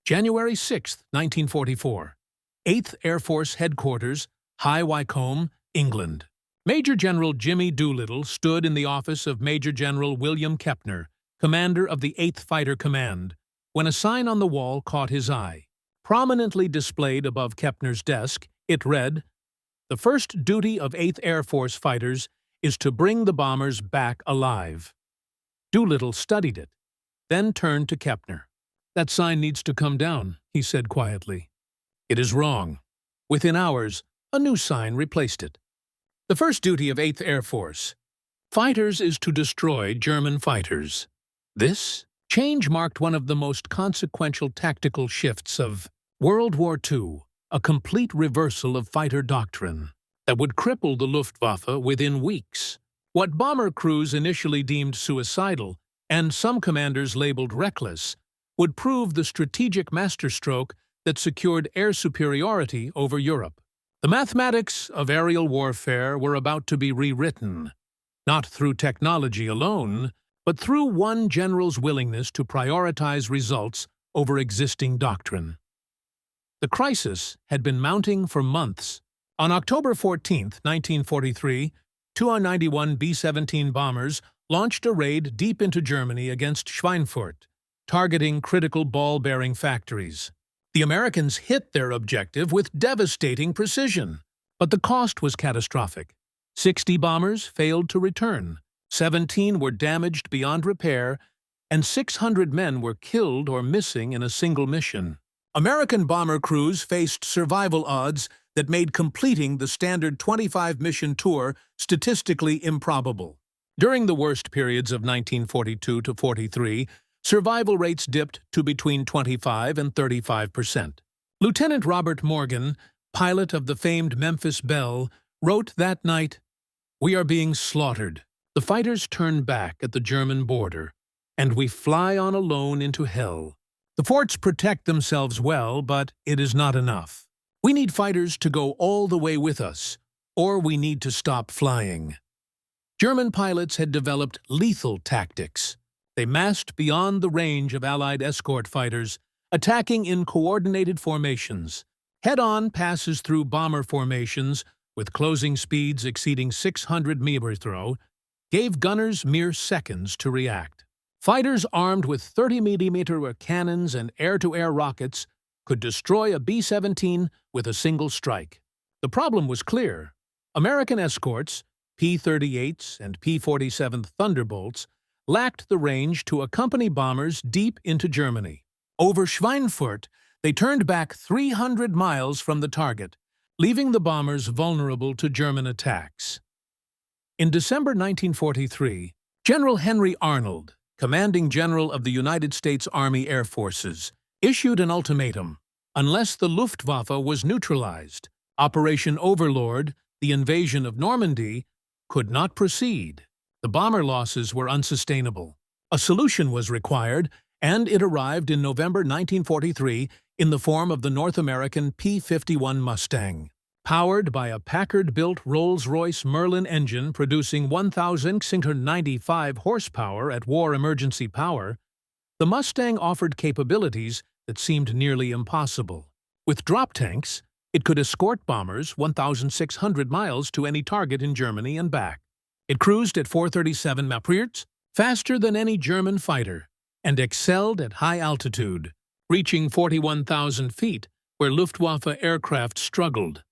January 6, 1944. 8th Air Force Headquarters, High Wycombe, England. Major General Jimmy Doolittle stood in the office of Major General William Kepner, commander of the 8th Fighter Command, when a sign on the wall caught his eye. Prominently displayed above Kepner's desk, it read, "The first duty of 8th Air Force fighters is to bring the bombers back alive." Doolittle studied it, then turned to Kepner. "That sign needs to come down," he said quietly. "It is wrong." Within hours, a new sign replaced it. The first duty of 8th Air Force fighters is to destroy German fighters. This change marked one of the most consequential tactical shifts of World War II, a complete reversal of fighter doctrine that would cripple the Luftwaffe within weeks. What bomber crews initially deemed suicidal, and some commanders labeled reckless, would prove the strategic masterstroke that secured air superiority over Europe. The mathematics of aerial warfare were about to be rewritten, not through technology alone, but through one general's willingness to prioritize results over existing doctrine. The crisis had been mounting for months. On October 14, 1943, 291 B-17 bombers launched a raid deep into Germany against Schweinfurt, targeting critical ball-bearing factories. The Americans hit their objective with devastating precision, but the cost was catastrophic. 60 bombers failed to return, 17 were damaged beyond repair, and 600 men were killed or missing in a single mission. American bomber crews faced survival odds that made completing the standard 25-mission tour statistically improbable. During the worst periods of 1942 to 43, survival rates dipped to between 25 and 35%. Lieutenant Robert Morgan, pilot of the famed Memphis Belle, wrote that night, "We are being slaughtered. The fighters turn back at the German border, and we fly on alone into hell. The forts protect themselves well, but it is not enough. We need fighters to go all the way with us, or we need to stop flying." German pilots had developed lethal tactics. They massed beyond the range of Allied escort fighters, attacking in coordinated formations. Head-on passes through bomber formations, with closing speeds exceeding 600 mph, gave gunners mere seconds to react. Fighters armed with 30-millimeter cannons and air-to-air rockets could destroy a B-17 with a single strike. The problem was clear. American escorts, P-38s and P-47 Thunderbolts, lacked the range to accompany bombers deep into Germany. Over Schweinfurt, they turned back 300 miles from the target, leaving the bombers vulnerable to German attacks. In December 1943, General Henry Arnold, commanding general of the United States Army Air Forces, issued an ultimatum. Unless the Luftwaffe was neutralized, Operation Overlord, the invasion of Normandy, could not proceed. The bomber losses were unsustainable. A solution was required, and it arrived in November 1943 in the form of the North American P-51 Mustang. Powered by a Packard-built Rolls-Royce Merlin engine producing 1,695 horsepower at war emergency power, the Mustang offered capabilities that seemed nearly impossible. With drop tanks, it could escort bombers 1,600 miles to any target in Germany and back. It cruised at 437 mph, faster than any German fighter, and excelled at high altitude, reaching 41,000 feet, where Luftwaffe aircraft struggled.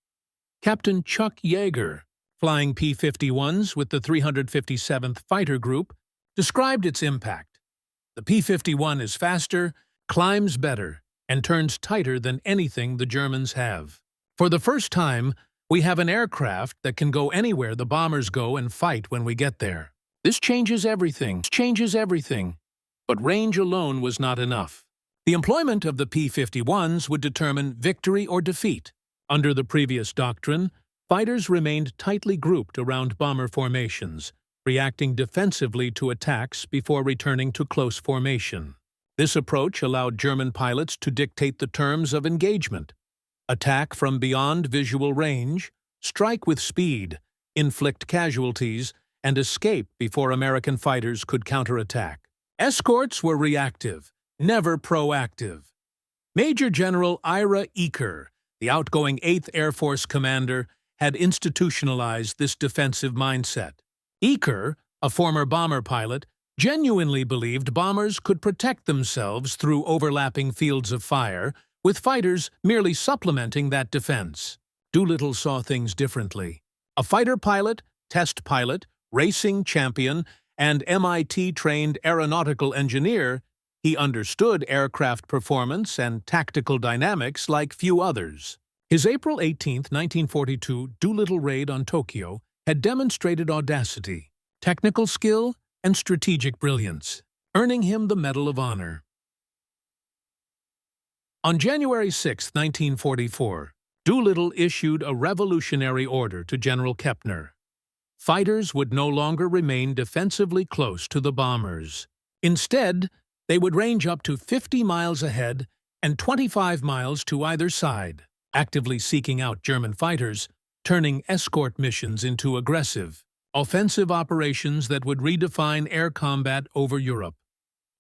Captain Chuck Yeager, flying P-51s with the 357th Fighter Group, described its impact. "The P-51 is faster, climbs better, and turns tighter than anything the Germans have. For the first time, we have an aircraft that can go anywhere the bombers go and fight when we get there. This changes everything. But range alone was not enough. The employment of the P-51s would determine victory or defeat. Under the previous doctrine, fighters remained tightly grouped around bomber formations, reacting defensively to attacks before returning to close formation. This approach allowed German pilots to dictate the terms of engagement: attack from beyond visual range, strike with speed, inflict casualties, and escape before American fighters could counterattack. Escorts were reactive, never proactive. Major General Ira Eaker, the outgoing 8th Air Force commander, had institutionalized this defensive mindset. Eaker, a former bomber pilot, genuinely believed bombers could protect themselves through overlapping fields of fire, with fighters merely supplementing that defense. Doolittle saw things differently. A fighter pilot, test pilot, racing champion, and MIT-trained aeronautical engineer, he understood aircraft performance and tactical dynamics like few others. His April 18, 1942 Doolittle raid on Tokyo had demonstrated audacity, technical skill, and strategic brilliance, earning him the Medal of Honor. On January 6, 1944, Doolittle issued a revolutionary order to General Kepner. Fighters would no longer remain defensively close to the bombers. Instead, they would range up to 50 miles ahead and 25 miles to either side, actively seeking out German fighters, turning escort missions into aggressive, offensive operations that would redefine air combat over Europe.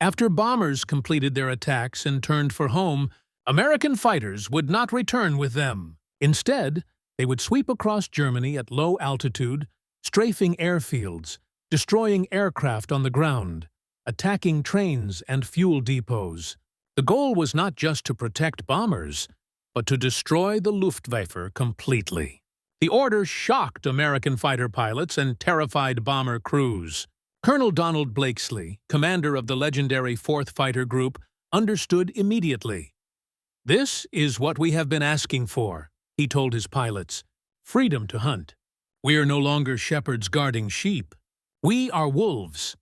After bombers completed their attacks and turned for home, American fighters would not return with them. Instead, they would sweep across Germany at low altitude, strafing airfields, destroying aircraft on the ground, attacking trains and fuel depots. The goal was not just to protect bombers, but to destroy the Luftwaffe completely. The order shocked American fighter pilots and terrified bomber crews. Colonel Donald Blakesley, commander of the legendary 4th Fighter Group, understood immediately. "This is what we have been asking for," he told his pilots. "Freedom to hunt. We are no longer shepherds guarding sheep. We are wolves."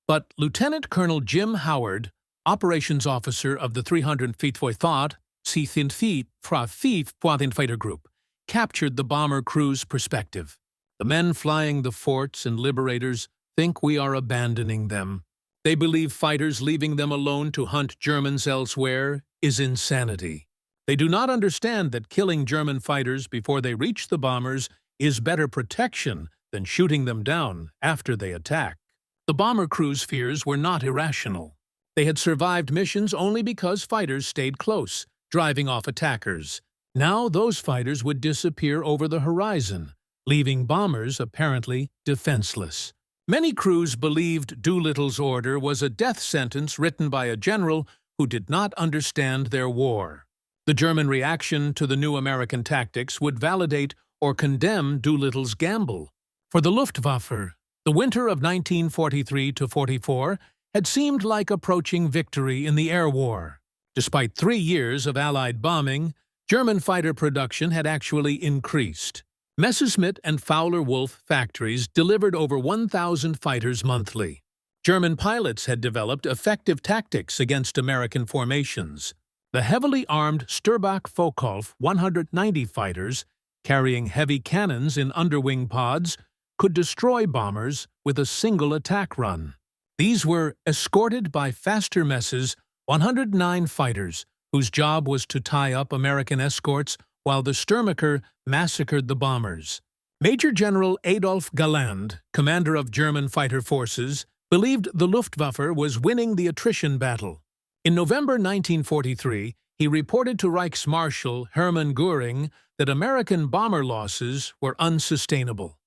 But Lieutenant Colonel Jim Howard, operations officer of the 304th Fighter Group, captured the bomber crew's perspective. "The men flying the forts and liberators think we are abandoning them. They believe fighters leaving them alone to hunt Germans elsewhere is insanity. They do not understand that killing German fighters before they reach the bombers is better protection than shooting them down after they attack." The bomber crew's fears were not irrational. They had survived missions only because fighters stayed close, driving off attackers. Now those fighters would disappear over the horizon, leaving bombers apparently defenseless. Many crews believed Doolittle's order was a death sentence written by a general who did not understand their war. The German reaction to the new American tactics would validate or condemn Doolittle's gamble. For the Luftwaffe, the winter of 1943–44 had seemed like approaching victory in the air war. Despite 3 years of Allied bombing, German fighter production had actually increased. Messerschmitt and Fowler-Wolf factories delivered over 1,000 fighters monthly. German pilots had developed effective tactics against American formations. The heavily armed Sturbach-Foucault 190 fighters, carrying heavy cannons in underwing pods, could destroy bombers with a single attack run. These were escorted by faster Mess's 109 fighters, whose job was to tie up American escorts while the Sturmmacher massacred the bombers. Major General Adolf Galland, commander of German fighter forces, believed the Luftwaffe was winning the attrition battle. In November 1943, he reported to Reichsmarschall Hermann Göring that American bomber losses were unsustainable.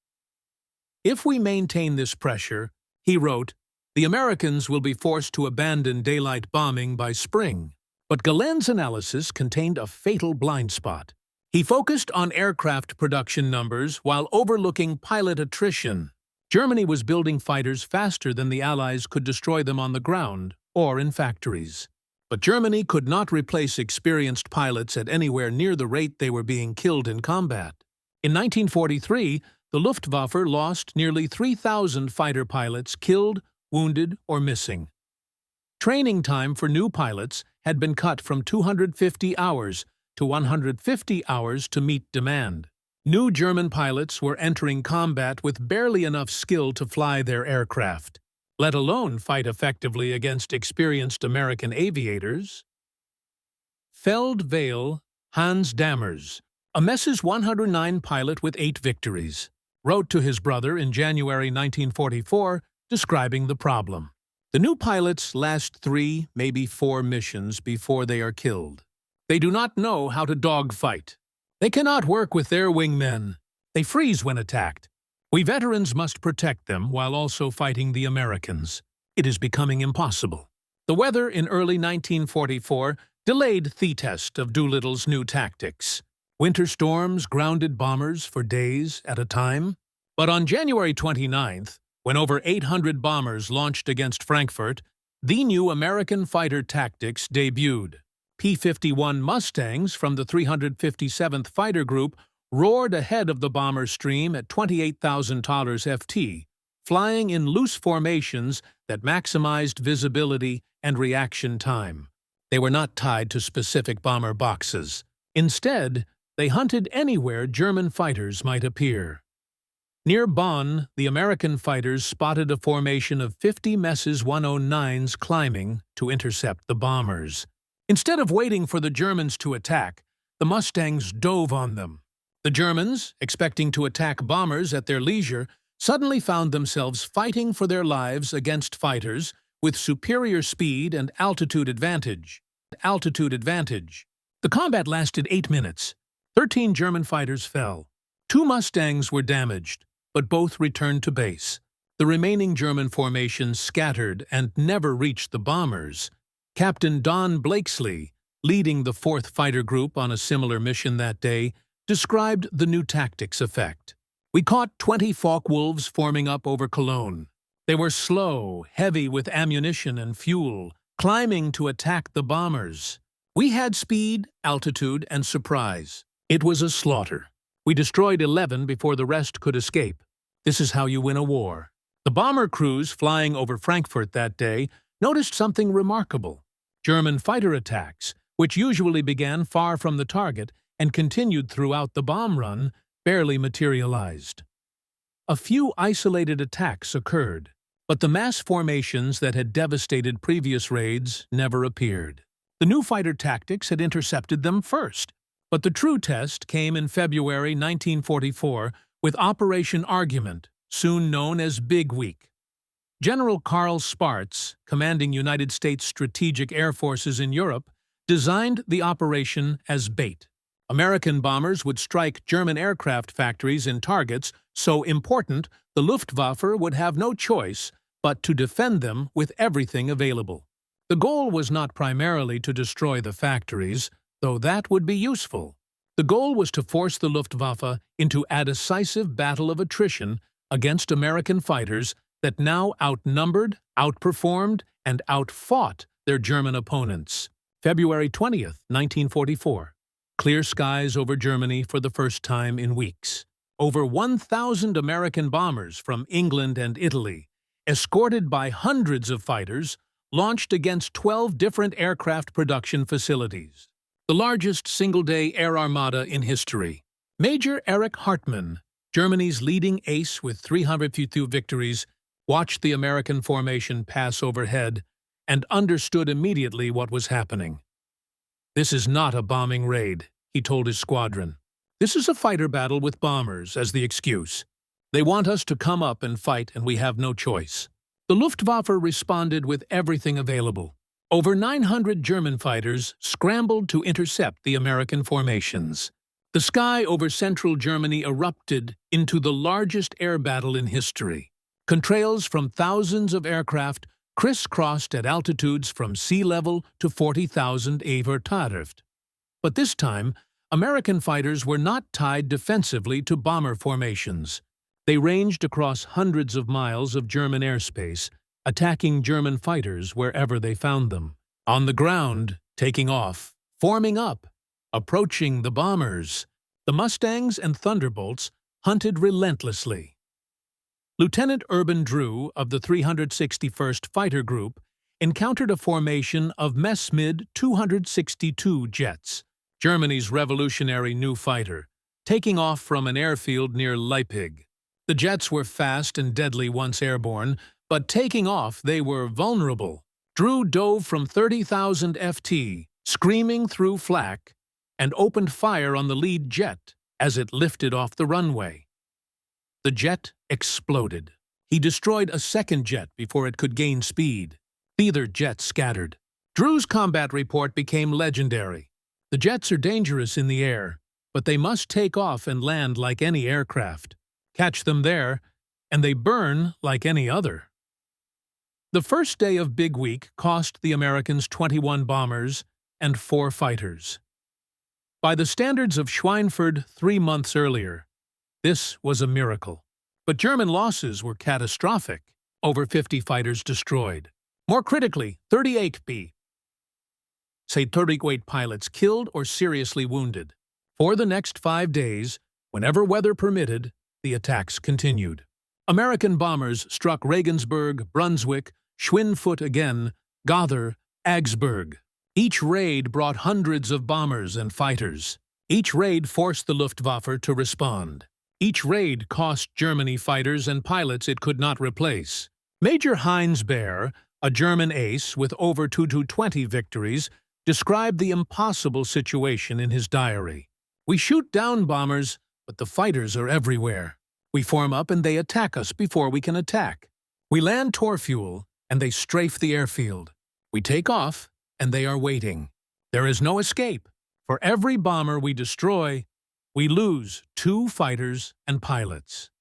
"If we maintain this pressure," he wrote, "the Americans will be forced to abandon daylight bombing by spring." But Galland's analysis contained a fatal blind spot. He focused on aircraft production numbers while overlooking pilot attrition. Germany was building fighters faster than the Allies could destroy them on the ground or in factories. But Germany could not replace experienced pilots at anywhere near the rate they were being killed in combat. In 1943, the Luftwaffe lost nearly 3,000 fighter pilots killed, wounded, or missing. Training time for new pilots had been cut from 250 hours to 150 hours to meet demand. New German pilots were entering combat with barely enough skill to fly their aircraft, let alone fight effectively against experienced American aviators. Feldwebel Hans Dammers, a Mess's 109 pilot with 8 victories, wrote to his brother in January 1944 describing the problem. "The new pilots last 3, maybe 4 missions before they are killed. They do not know how to dogfight. They cannot work with their wingmen. They freeze when attacked. We veterans must protect them while also fighting the Americans. It is becoming impossible. The weather in early 1944 delayed the test of Doolittle's new tactics. Winter storms grounded bombers for days at a time. But on January 29th, when over 800 bombers launched against Frankfurt, the new American fighter tactics debuted. P-51 Mustangs from the 357th Fighter Group roared ahead of the bomber stream at 28,000 FT, flying in loose formations that maximized visibility and reaction time. They were not tied to specific bomber boxes. Instead, they hunted anywhere German fighters might appear. Near Bonn, the American fighters spotted a formation of 50 Mess's 109s climbing to intercept the bombers. Instead of waiting for the Germans to attack, the Mustangs dove on them. The Germans, expecting to attack bombers at their leisure, suddenly found themselves fighting for their lives against fighters with superior speed and altitude advantage. The combat lasted 8 minutes. 13 German fighters fell. 2 Mustangs were damaged, but both returned to base. The remaining German formations scattered and never reached the bombers. Captain Don Blakesley, leading the 4th Fighter Group on a similar mission that day, described the new tactics effect. We caught 20 Focke-Wulfs forming up over Cologne. They were slow, heavy with ammunition and fuel, climbing to attack the bombers. We had speed, altitude, and surprise. It was a slaughter. We destroyed 11 before the rest could escape. This is how you win a war. The bomber crews flying over Frankfurt that day noticed something remarkable. German fighter attacks, which usually began far from the target and continued throughout the bomb run, barely materialized. A few isolated attacks occurred, but the mass formations that had devastated previous raids never appeared. The new fighter tactics had intercepted them first, but the true test came in February 1944 with Operation Argument, soon known as Big Week. General Karl Spaatz, commanding United States Strategic Air Forces in Europe, designed the operation as bait. American bombers would strike German aircraft factories in targets so important the Luftwaffe would have no choice but to defend them with everything available. The goal was not primarily to destroy the factories, though that would be useful. The goal was to force the Luftwaffe into a decisive battle of attrition against American fighters that now outnumbered, outperformed, and outfought their German opponents. February 20th, 1944. Clear skies over Germany for the first time in weeks. Over 1,000 American bombers from England and Italy, escorted by hundreds of fighters, launched against 12 different aircraft production facilities. The largest single-day air armada in history. Major Erich Hartmann, Germany's leading ace with 352 victories, watched the American formation pass overhead and understood immediately what was happening. "This is not a bombing raid," he told his squadron. "This is a fighter battle with bombers as the excuse. They want us to come up and fight, and we have no choice." The Luftwaffe responded with everything available. Over 900 German fighters scrambled to intercept the American formations. The sky over central Germany erupted into the largest air battle in history. Contrails from thousands of aircraft crisscrossed at altitudes from sea level to 40,000 Meter. But this time, American fighters were not tied defensively to bomber formations. They ranged across hundreds of miles of German airspace, attacking German fighters wherever they found them. On the ground, taking off, forming up, approaching the bombers, the Mustangs and Thunderbolts hunted relentlessly. Lieutenant Urban Drew of the 361st Fighter Group encountered a formation of Messmid 262 jets, Germany's revolutionary new fighter, taking off from an airfield near Leipzig. The jets were fast and deadly once airborne, but taking off they were vulnerable. Drew dove from 30,000 FT, screaming through flak, and opened fire on the lead jet as it lifted off the runway. The jet exploded. He destroyed a second jet before it could gain speed. The other jets scattered. Drew's combat report became legendary. The jets are dangerous in the air, but they must take off and land like any aircraft. Catch them there, and they burn like any other. The first day of Big Week cost the Americans 21 bombers and 4 fighters. By the standards of Schweinfurt 3 months earlier, this was a miracle. But German losses were catastrophic. Over 50 fighters destroyed. More critically, 38 pilots killed or seriously wounded. For the next 5 days, whenever weather permitted, the attacks continued. American bombers struck Regensburg, Brunswick, Schweinfurt again, Gotha, Augsburg. Each raid brought hundreds of bombers and fighters. Each raid forced the Luftwaffe to respond. Each raid cost Germany fighters and pilots it could not replace. Major Heinz Baer, a German ace with over 220 victories, described the impossible situation in his diary. "We shoot down bombers, but the fighters are everywhere. We form up and they attack us before we can attack. We land Torfuel and they strafe the airfield. We take off and they are waiting. There is no escape. For every bomber we destroy, we lose 2 fighters and pilots."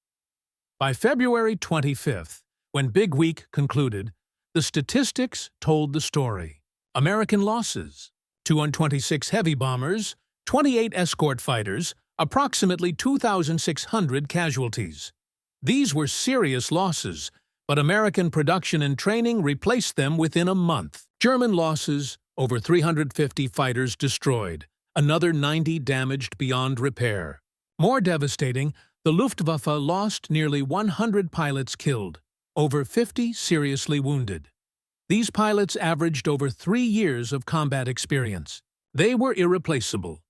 By February 25th, when Big Week concluded, the statistics told the story. American losses: 226 heavy bombers, 28 escort fighters, approximately 2,600 casualties. These were serious losses, but American production and training replaced them within a month. German losses: over 350 fighters destroyed, another 90 damaged beyond repair. More devastating, the Luftwaffe lost nearly 100 pilots killed, over 50 seriously wounded. These pilots averaged over 3 years of combat experience. They were irreplaceable.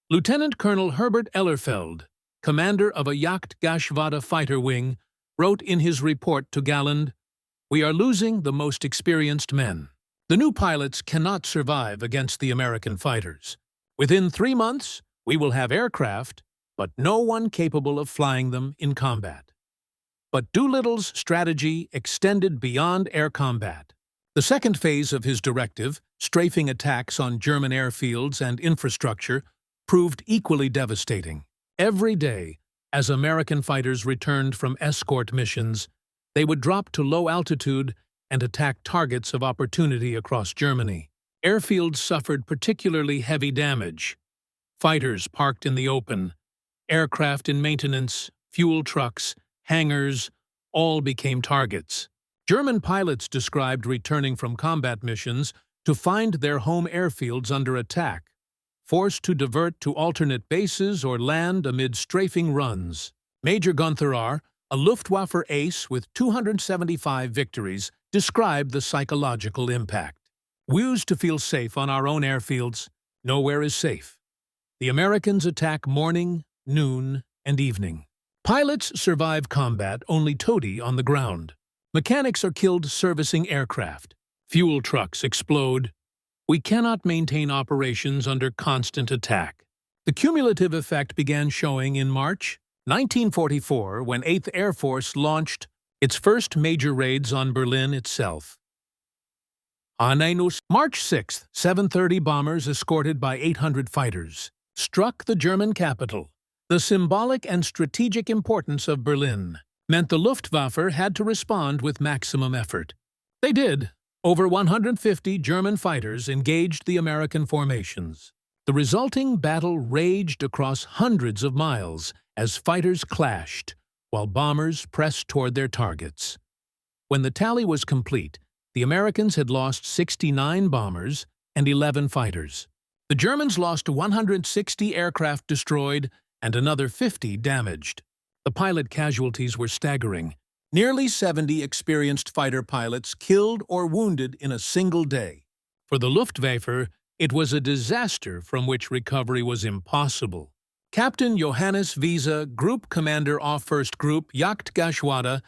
Lieutenant Colonel Herbert Ellerfeld, commander of a Jagdgeschwader fighter wing, wrote in his report to Galland, "We are losing the most experienced men. The new pilots cannot survive against the American fighters. Within 3 months, we will have aircraft, but no one capable of flying them in combat." But Doolittle's strategy extended beyond air combat. The second phase of his directive, strafing attacks on German airfields and infrastructure, proved equally devastating. Every day, as American fighters returned from escort missions, they would drop to low altitude and attack targets of opportunity across Germany. Airfields suffered particularly heavy damage. Fighters parked in the open, aircraft in maintenance, fuel trucks, hangars, all became targets. German pilots described returning from combat missions to find their home airfields under attack, forced to divert to alternate bases or land amid strafing runs. Major Gunther R., a Luftwaffe ace with 275 victories, described the psychological impact. "We used to feel safe on our own airfields. Nowhere is safe. The Americans attack morning, noon, and evening. Pilots survive combat only toady on the ground. Mechanics are killed servicing aircraft. Fuel trucks explode. We cannot maintain operations under constant attack." The cumulative effect began showing in March 1944 when 8th Air Force launched its first major raids on Berlin itself. On March 6th, 730 bombers escorted by 800 fighters struck the German capital. The symbolic and strategic importance of Berlin meant the Luftwaffe had to respond with maximum effort. They did. Over 150 German fighters engaged the American formations. The resulting battle raged across hundreds of miles as fighters clashed, while bombers pressed toward their targets. When the tally was complete, the Americans had lost 69 bombers and 11 fighters. The Germans lost 160 aircraft destroyed and another 50 damaged. The pilot casualties were staggering. Nearly 70 experienced fighter pilots killed or wounded in a single day. For the Luftwaffe, it was a disaster from which recovery was impossible. Captain Johannes Wiese, Group Commander of 1st Group Jagdgeschwader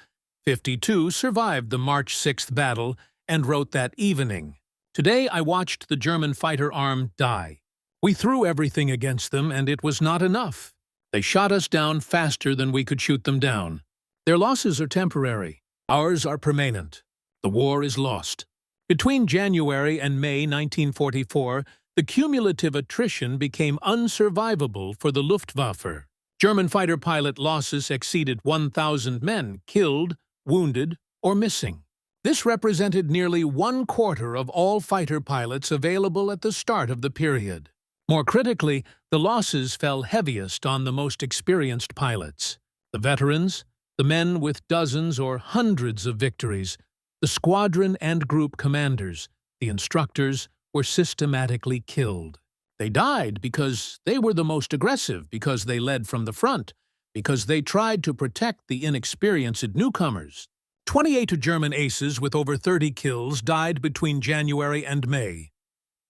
52, survived the March 6th battle and wrote that evening, "Today I watched the German fighter arm die. We threw everything against them and it was not enough. They shot us down faster than we could shoot them down. Their losses are temporary. Ours are permanent. The war is lost." Between January and May 1944, The cumulative attrition became unsurvivable for the Luftwaffe. German fighter pilot losses exceeded 1,000 men killed, wounded, or missing. This represented nearly 1/4 of all fighter pilots available at the start of the period. More critically, the losses fell heaviest on the most experienced pilots. The veterans, the men with dozens or hundreds of victories, the squadron and group commanders, the instructors, were systematically killed. They died because they were the most aggressive, because they led from the front, because they tried to protect the inexperienced newcomers. 28 German aces with over 30 kills died between January and May.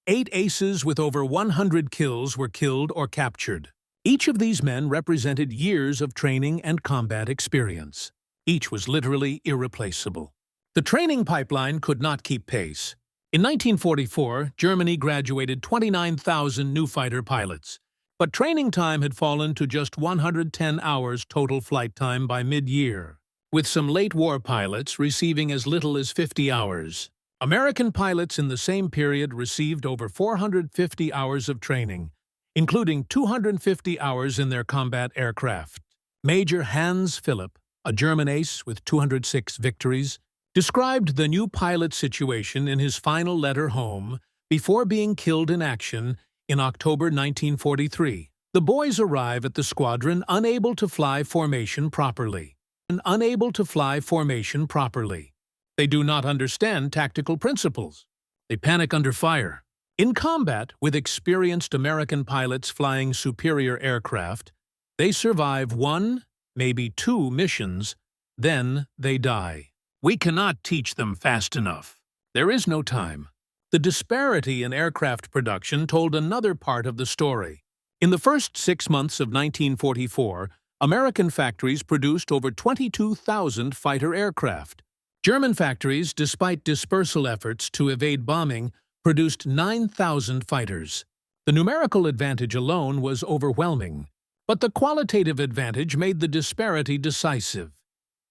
8 aces with over 100 kills were killed or captured. Each of these men represented years of training and combat experience. Each was literally irreplaceable. The training pipeline could not keep pace. In 1944, Germany graduated 29,000 new fighter pilots, but training time had fallen to just 110 hours total flight time by mid-year, with some late war pilots receiving as little as 50 hours. American pilots in the same period received over 450 hours of training, including 250 hours in their combat aircraft. Major Hans Philipp, a German ace with 206 victories, described the new pilot situation in his final letter home before being killed in action in October 1943. The boys arrive at the squadron unable to fly formation properly. They do not understand tactical principles. They panic under fire. In combat, with experienced American pilots flying superior aircraft, they survive 1, maybe 2 missions, then they die. We cannot teach them fast enough. There is no time. The disparity in aircraft production told another part of the story. In the first 6 months of 1944, American factories produced over 22,000 fighter aircraft. German factories, despite dispersal efforts to evade bombing, produced 9,000 fighters. The numerical advantage alone was overwhelming, but the qualitative advantage made the disparity decisive.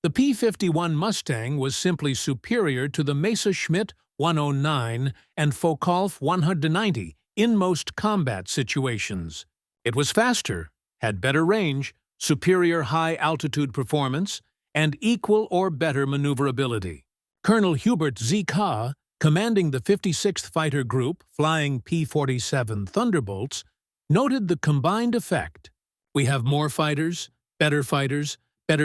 The P-51 Mustang was simply superior to the Messerschmitt 109 and Focke-Wulf 190 in most combat situations. It was faster, had better range, superior high-altitude performance, and equal or better maneuverability. Colonel Hubert Z. Ka, commanding the 56th Fighter Group flying P-47 Thunderbolts, noted the combined effect. We have more fighters, better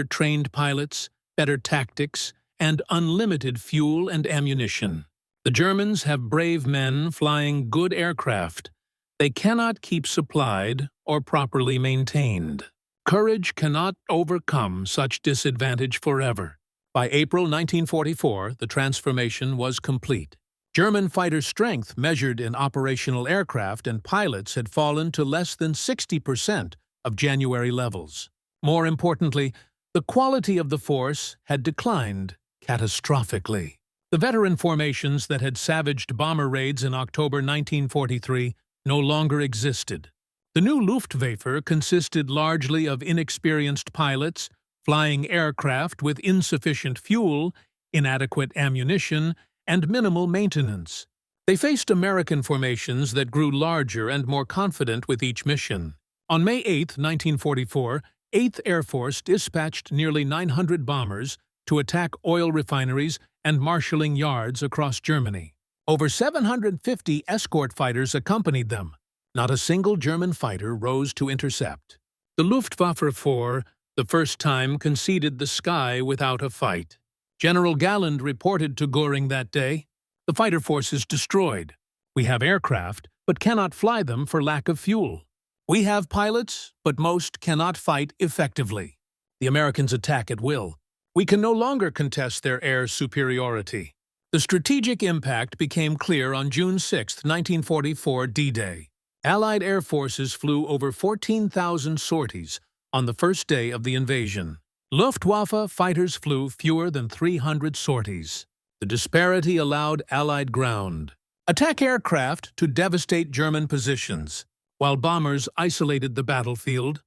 trained pilots, better tactics, and unlimited fuel and ammunition. The Germans have brave men flying good aircraft. They cannot keep supplied or properly maintained. Courage cannot overcome such disadvantage forever. By April 1944, the transformation was complete. German fighter strength measured in operational aircraft and pilots had fallen to less than 60% of January levels. More importantly, the quality of the force had declined catastrophically. The veteran formations that had savaged bomber raids in October 1943 no longer existed. The new Luftwaffe consisted largely of inexperienced pilots, flying aircraft with insufficient fuel, inadequate ammunition, and minimal maintenance. They faced American formations that grew larger and more confident with each mission. On May 8, 1944, 8th Air Force dispatched nearly 900 bombers to attack oil refineries and marshalling yards across Germany. Over 750 escort fighters accompanied them. Not a single German fighter rose to intercept. The Luftwaffe for the first time conceded the sky without a fight. General Galland reported to Göring that day, "The fighter force is destroyed. We have aircraft, but cannot fly them for lack of fuel. We have pilots, but most cannot fight effectively. The Americans attack at will. We can no longer contest their air superiority." The strategic impact became clear on June 6, 1944, D-Day. Allied air forces flew over 14,000 sorties on the first day of the invasion. Luftwaffe fighters flew fewer than 300 sorties. The disparity allowed Allied ground attack aircraft to devastate German positions. While bombers isolated the battlefield,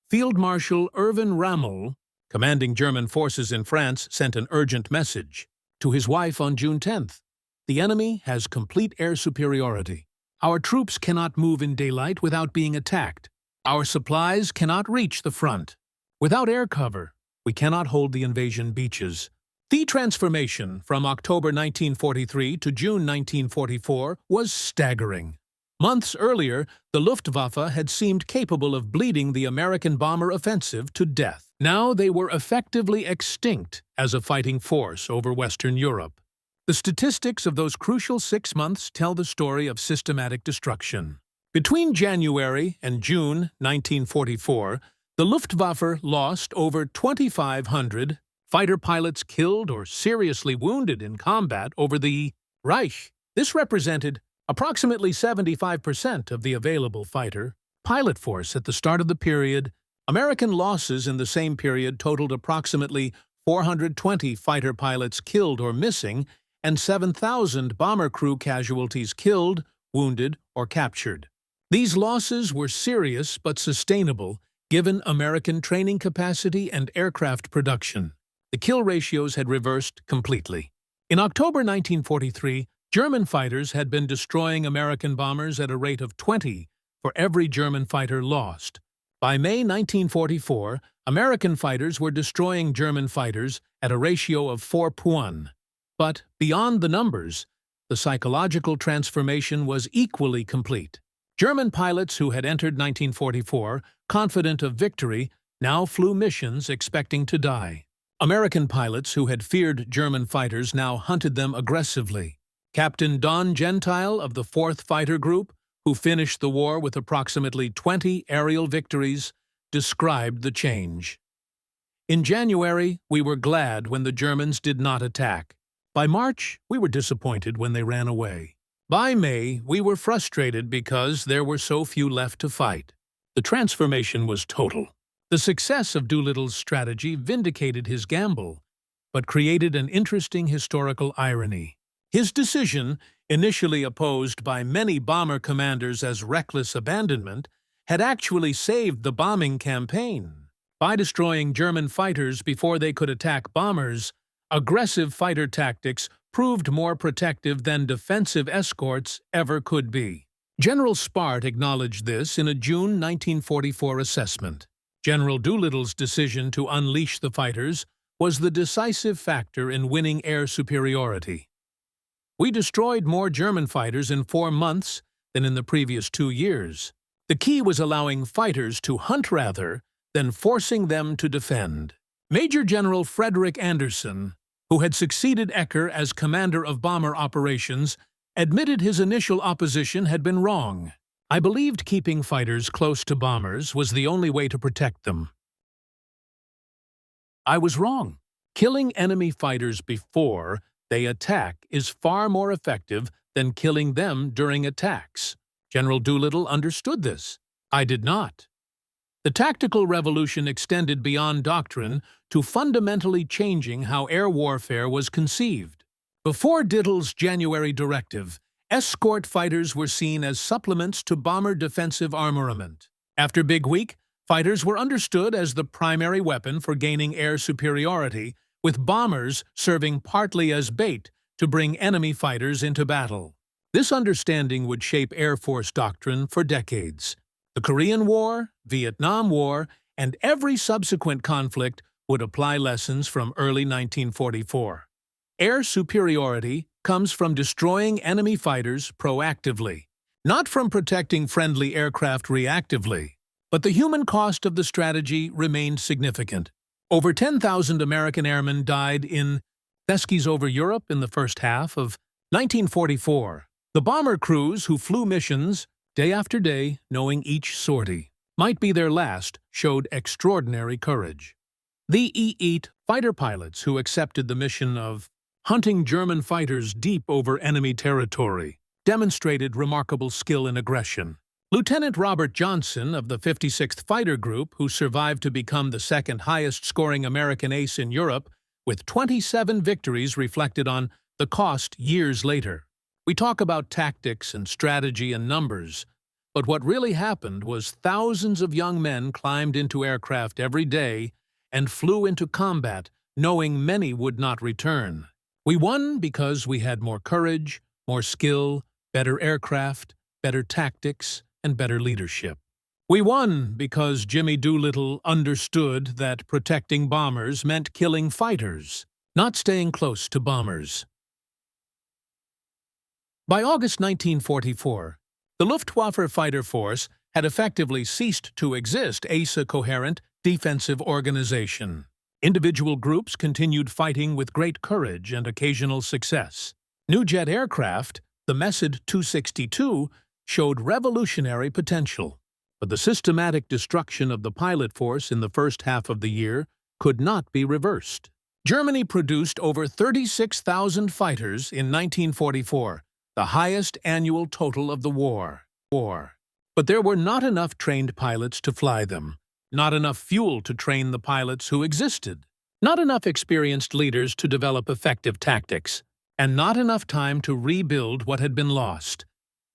Field Marshal Erwin Rommel, commanding German forces in France, sent an urgent message to his wife on June 10th. "The enemy has complete air superiority. Our troops cannot move in daylight without being attacked. Our supplies cannot reach the front. Without air cover, we cannot hold the invasion beaches. The transformation from October 1943 to June 1944 was staggering. Months earlier, the Luftwaffe had seemed capable of bleeding the American bomber offensive to death. Now they were effectively extinct as a fighting force over Western Europe. The statistics of those crucial 6 months tell the story of systematic destruction. Between January and June 1944, the Luftwaffe lost over 2,500 fighter pilots killed or seriously wounded in combat over the Reich. This represented approximately 75% of the available fighter pilot force at the start of the period. American losses in the same period totaled approximately 420 fighter pilots killed or missing and 7,000 bomber crew casualties killed, wounded, or captured. These losses were serious but sustainable given American training capacity and aircraft production. The kill ratios had reversed completely. In October 1943, German fighters had been destroying American bombers at a rate of 20 for every German fighter lost. By May 1944, American fighters were destroying German fighters at a ratio of 4:1. But beyond the numbers, the psychological transformation was equally complete. German pilots who had entered 1944, confident of victory, now flew missions expecting to die. American pilots who had feared German fighters now hunted them aggressively. Captain Don Gentile of the 4th Fighter Group, who finished the war with approximately 20 aerial victories, described the change. In January, we were glad when the Germans did not attack. By March, we were disappointed when they ran away. By May, we were frustrated because there were so few left to fight. The transformation was total. The success of Doolittle's strategy vindicated his gamble, but created an interesting historical irony. His decision, initially opposed by many bomber commanders as reckless abandonment, had actually saved the bombing campaign. By destroying German fighters before they could attack bombers, aggressive fighter tactics proved more protective than defensive escorts ever could be. General Spart acknowledged this in a June 1944 assessment. General Doolittle's decision to unleash the fighters was the decisive factor in winning air superiority. We destroyed more German fighters in 4 months than in the previous 2 years. The key was allowing fighters to hunt rather than forcing them to defend. Major General Frederick Anderson, who had succeeded Ecker as commander of bomber operations, admitted his initial opposition had been wrong. I believed keeping fighters close to bombers was the only way to protect them. I was wrong. Killing enemy fighters before they attack is far more effective than killing them during attacks. General Doolittle understood this. I did not. The tactical revolution extended beyond doctrine to fundamentally changing how air warfare was conceived. Before Dittle's January directive, escort fighters were seen as supplements to bomber defensive armament. After Big Week, fighters were understood as the primary weapon for gaining air superiority, with bombers serving partly as bait to bring enemy fighters into battle. This understanding would shape Air Force doctrine for decades. The Korean War, Vietnam War, and every subsequent conflict would apply lessons from early 1944. Air superiority comes from destroying enemy fighters proactively, not from protecting friendly aircraft reactively. But the human cost of the strategy remained significant. Over 10,000 American airmen died in rescues over Europe in the first half of 1944. The bomber crews who flew missions day after day, knowing each sortie might be their last, showed extraordinary courage. The E-8 fighter pilots who accepted the mission of hunting German fighters deep over enemy territory demonstrated remarkable skill and aggression. Lieutenant Robert Johnson of the 56th Fighter Group, who survived to become the second highest-scoring American ace in Europe, with 27 victories reflected on the cost years later. We talk about tactics and strategy and numbers, but what really happened was thousands of young men climbed into aircraft every day and flew into combat, knowing many would not return. We won because we had more courage, more skill, better aircraft, better tactics, and better leadership. We won because Jimmy Doolittle understood that protecting bombers meant killing fighters, not staying close to bombers. By August 1944, the Luftwaffe fighter force had effectively ceased to exist as a coherent defensive organization. Individual groups continued fighting with great courage and occasional success. New jet aircraft, the Mesed 262, showed revolutionary potential. But the systematic destruction of the pilot force in the first half of the year could not be reversed. Germany produced over 36,000 fighters in 1944, the highest annual total of the war. But there were not enough trained pilots to fly them, not enough fuel to train the pilots who existed, not enough experienced leaders to develop effective tactics, and not enough time to rebuild what had been lost.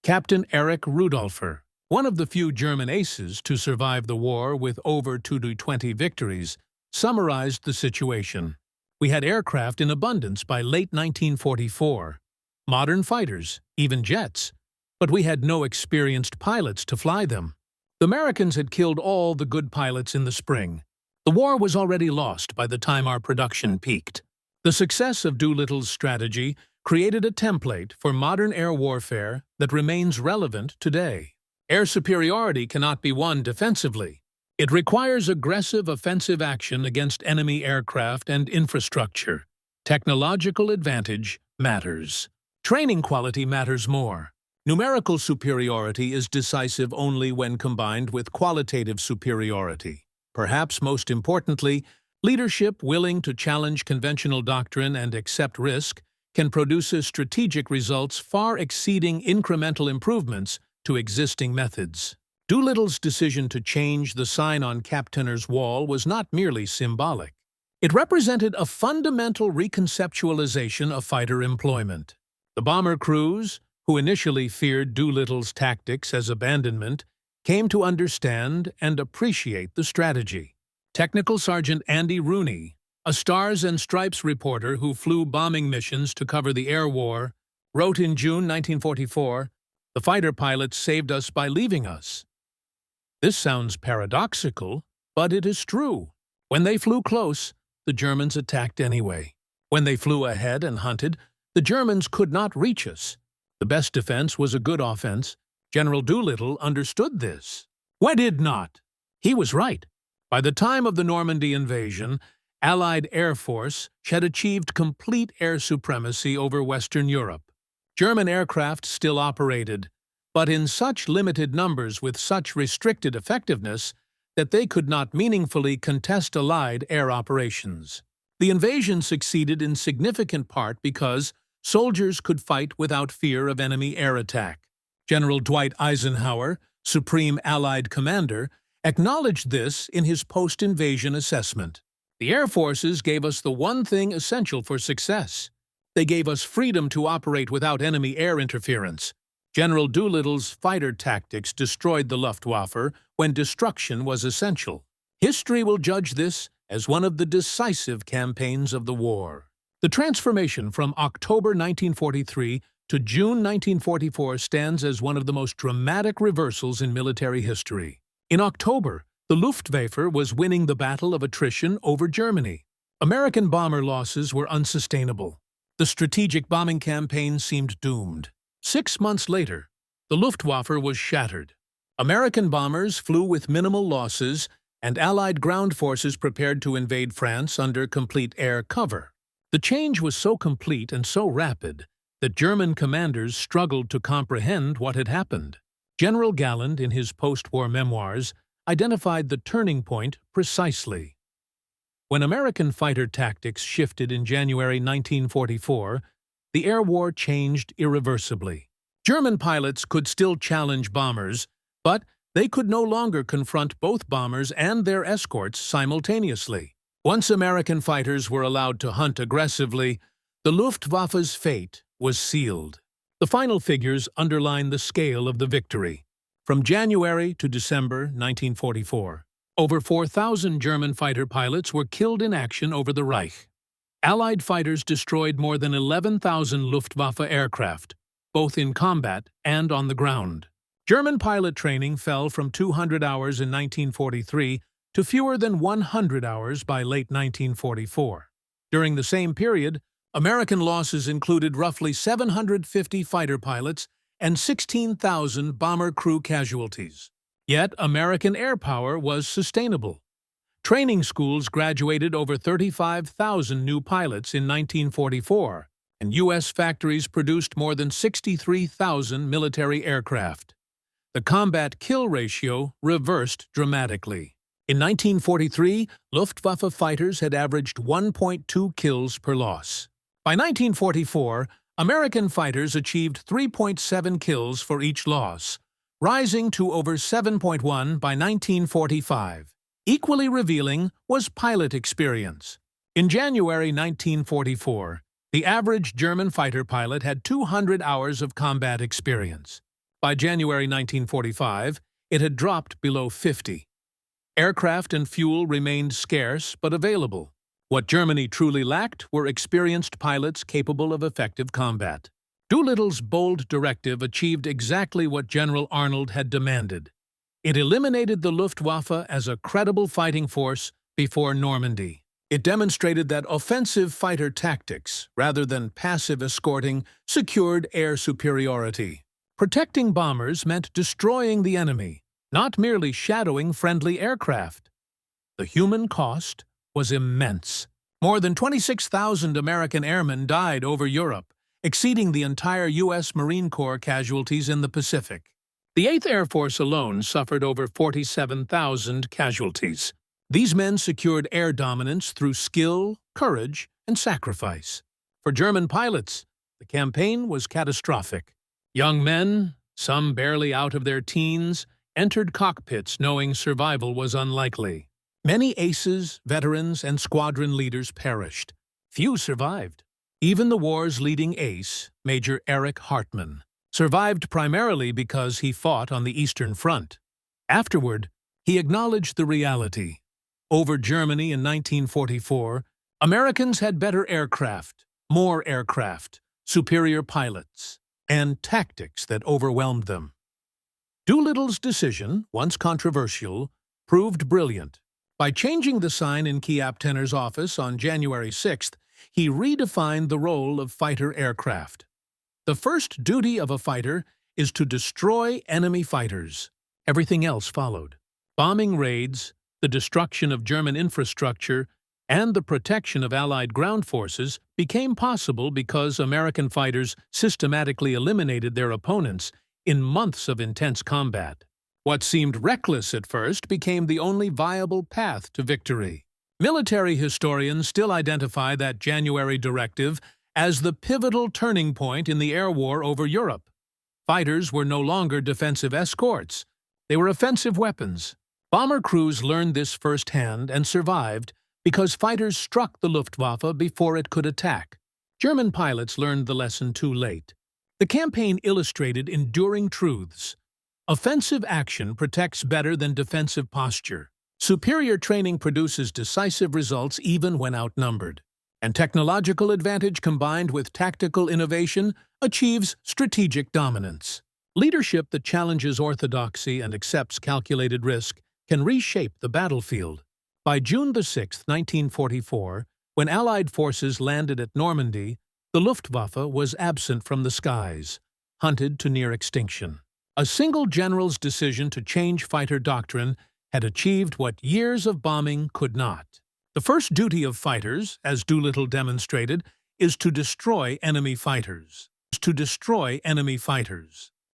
Captain Erich Rudolpher, one of the few German aces to survive the war with over 2-20 victories, summarized the situation. We had aircraft in abundance by late 1944, modern fighters, even jets, but we had no experienced pilots to fly them. The Americans had killed all the good pilots in the spring. The war was already lost by the time our production peaked. The success of Doolittle's strategy created a template for modern air warfare that remains relevant today. Air superiority cannot be won defensively. It requires aggressive offensive action against enemy aircraft and infrastructure. Technological advantage matters. Training quality matters more. Numerical superiority is decisive only when combined with qualitative superiority. Perhaps most importantly, leadership willing to challenge conventional doctrine and accept risk can produce strategic results far exceeding incremental improvements to existing methods. Doolittle's decision to change the sign on Kaptener's wall was not merely symbolic. It represented a fundamental reconceptualization of fighter employment. The bomber crews, who initially feared Doolittle's tactics as abandonment, came to understand and appreciate the strategy. Technical Sergeant Andy Rooney, a Stars and Stripes reporter who flew bombing missions to cover the air war, wrote in June 1944, "The fighter pilots saved us by leaving us." This sounds paradoxical, but it is true. When they flew close, the Germans attacked anyway. When they flew ahead and hunted, the Germans could not reach us. The best defense was a good offense. General Doolittle understood this. Why did not? He was right. By the time of the Normandy invasion, Allied Air Force had achieved complete air supremacy over Western Europe. German aircraft still operated, but in such limited numbers with such restricted effectiveness that they could not meaningfully contest Allied air operations. The invasion succeeded in significant part because soldiers could fight without fear of enemy air attack. General Dwight Eisenhower, Supreme Allied Commander, acknowledged this in his post-invasion assessment. The Air Forces gave us the one thing essential for success. They gave us freedom to operate without enemy air interference. General Doolittle's fighter tactics destroyed the Luftwaffe when destruction was essential. History will judge this as one of the decisive campaigns of the war. The transformation from October 1943 to June 1944 stands as one of the most dramatic reversals in military history. In October, the Luftwaffe was winning the battle of attrition over Germany. American bomber losses were unsustainable. The strategic bombing campaign seemed doomed. 6 months later, the Luftwaffe was shattered. American bombers flew with minimal losses, and Allied ground forces prepared to invade France under complete air cover. The change was so complete and so rapid that German commanders struggled to comprehend what had happened. General Galland, in his post-war memoirs, identified the turning point precisely. When American fighter tactics shifted in January 1944, the air war changed irreversibly. German pilots could still challenge bombers, but they could no longer confront both bombers and their escorts simultaneously. Once American fighters were allowed to hunt aggressively, the Luftwaffe's fate was sealed. The final figures underline the scale of the victory. From January to December 1944, over 4,000 German fighter pilots were killed in action over the Reich. Allied fighters destroyed more than 11,000 Luftwaffe aircraft, both in combat and on the ground. German pilot training fell from 200 hours in 1943 to fewer than 100 hours by late 1944. During the same period, American losses included roughly 750 fighter pilots and 16,000 bomber crew casualties. Yet American air power was sustainable. Training schools graduated over 35,000 new pilots in 1944, and U.S. factories produced more than 63,000 military aircraft. The combat-kill ratio reversed dramatically. In 1943, Luftwaffe fighters had averaged 1.2 kills per loss. By 1944, American fighters achieved 3.7 kills for each loss, rising to over 7.1 by 1945. Equally revealing was pilot experience. In January 1944, the average German fighter pilot had 200 hours of combat experience. By January 1945, it had dropped below 50. Aircraft and fuel remained scarce but available. What Germany truly lacked were experienced pilots capable of effective combat. Doolittle's bold directive achieved exactly what General Arnold had demanded. It eliminated the Luftwaffe as a credible fighting force before Normandy. It demonstrated that offensive fighter tactics, rather than passive escorting, secured air superiority. Protecting bombers meant destroying the enemy, not merely shadowing friendly aircraft. The human cost was immense. More than 26,000 American airmen died over Europe, exceeding the entire U.S. Marine Corps casualties in the Pacific. The 8th Air Force alone suffered over 47,000 casualties. These men secured air dominance through skill, courage, and sacrifice. For German pilots, the campaign was catastrophic. Young men, some barely out of their teens, entered cockpits knowing survival was unlikely. Many aces, veterans, and squadron leaders perished. Few survived. Even the war's leading ace, Major Erich Hartmann, survived primarily because he fought on the Eastern Front. Afterward, he acknowledged the reality. Over Germany in 1944, Americans had better aircraft, more aircraft, superior pilots, and tactics that overwhelmed them. Doolittle's decision, once controversial, proved brilliant. By changing the sign in Kiap-Tenner's office on January 6th, he redefined the role of fighter aircraft. The first duty of a fighter is to destroy enemy fighters. Everything else followed. Bombing raids, the destruction of German infrastructure, and the protection of Allied ground forces became possible because American fighters systematically eliminated their opponents in months of intense combat. What seemed reckless at first became the only viable path to victory. Military historians still identify that January directive as the pivotal turning point in the air war over Europe. Fighters were no longer defensive escorts. They were offensive weapons. Bomber crews learned this firsthand and survived because fighters struck the Luftwaffe before it could attack. German pilots learned the lesson too late. The campaign illustrated enduring truths. Offensive action protects better than defensive posture. Superior training produces decisive results even when outnumbered. And technological advantage combined with tactical innovation achieves strategic dominance. Leadership that challenges orthodoxy and accepts calculated risk can reshape the battlefield. By June 6, 1944, when Allied forces landed at Normandy, the Luftwaffe was absent from the skies, hunted to near extinction. A single general's decision to change fighter doctrine had achieved what years of bombing could not. The first duty of fighters, as Doolittle demonstrated, is to destroy enemy fighters.